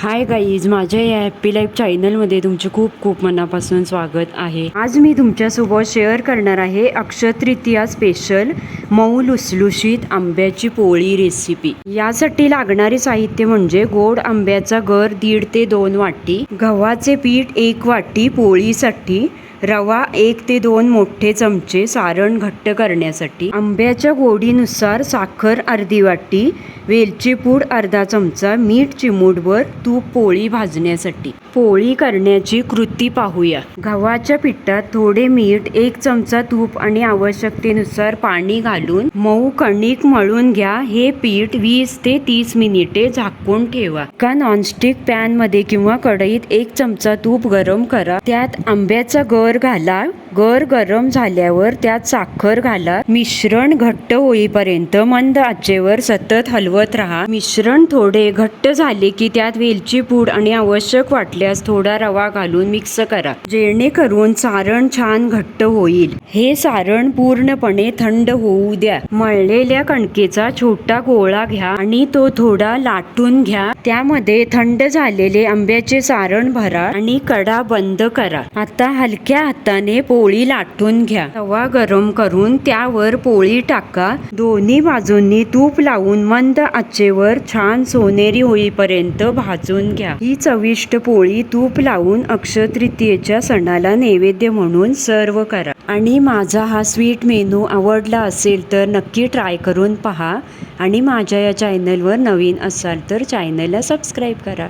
Hi guys, माझ्या या happy life चॅनलमध्ये तुमचे खूप खूप मनापासून स्वागत आहे। आज मी तुमच्यासोबत शेअर करणार आहे अक्षय तृतीया स्पेशल मऊ लुसलुशीत आंब्याची पोळी रेसिपी। यासाठी लागणारे साहित्य म्हणजे गोड आंब्याचा गर 1.5 ते 2 वाटी, गव्हाचे पीठ 1 वाटी पोळीसाठी, रवा 1 ते 2 मोठे चमचे सारण घट्ट करण्यासाठी, आंब्याच्या गोडीनुसार साखर अर्धी वाटी, वेलची पूड अर्धा चमचा, मीठ चिमूटभर, तूप पोळी भाजण्यासाठी। पोळी करण्याची कृती पाहूया। गव्हाच्या पिठात थोडे मीठ, 1 चमचा तूप आणि आवश्यकतेनुसार पाणी घालून मऊ कणिक मळून घ्या। हे पीठ 20 ते 30 मिनिटे झाकून ठेवा। एका नॉनस्टिक पॅन मध्ये किंवा कढईत 1 चमचा तूप गरम करा, त्यात आंब्याचा गर घाला। गर गरम झाल्यावर त्यात साखर घाला। मिश्रण घट्ट होईपर्यंत मंद आचेवर सतत हलवत राहा। मिश्रण थोडे घट्ट झाले की त्यात वेलची पूड आणि आवश्यक वाटल्यास थोडा रवा घालून मिक्स करा, जेणेकरून सारण छान घट्ट होईल। हे सारण पूर्णपणे थंड होऊ द्या। मळलेल्या कणकेचा छोटा गोळा घ्या आणि तो थोडा लाटून घ्या। त्यामध्ये थंड झालेले आंब्याचे सारण भरा आणि कडा बंद करा। आता हलक्या हाताने पोळी लाटून घ्या। तवा गरम करून त्यावर पोळी टाका। दोन्ही बाजूंनी तूप लावून मंद आचेवर छान सोनेरी होईपर्यंत भाजून घ्या। ही चविष्ट पोळी तूप लावून अक्षय तृतीयेच्या सणाला नैवेद्य म्हणून सर्व करा। आणि माझा हा स्वीट मेनू आवडला असेल तर नक्की ट्राय करून पहा। आणि माझ्या या चॅनलवर नवीन असाल तर चॅनलला सबस्क्राईब करा।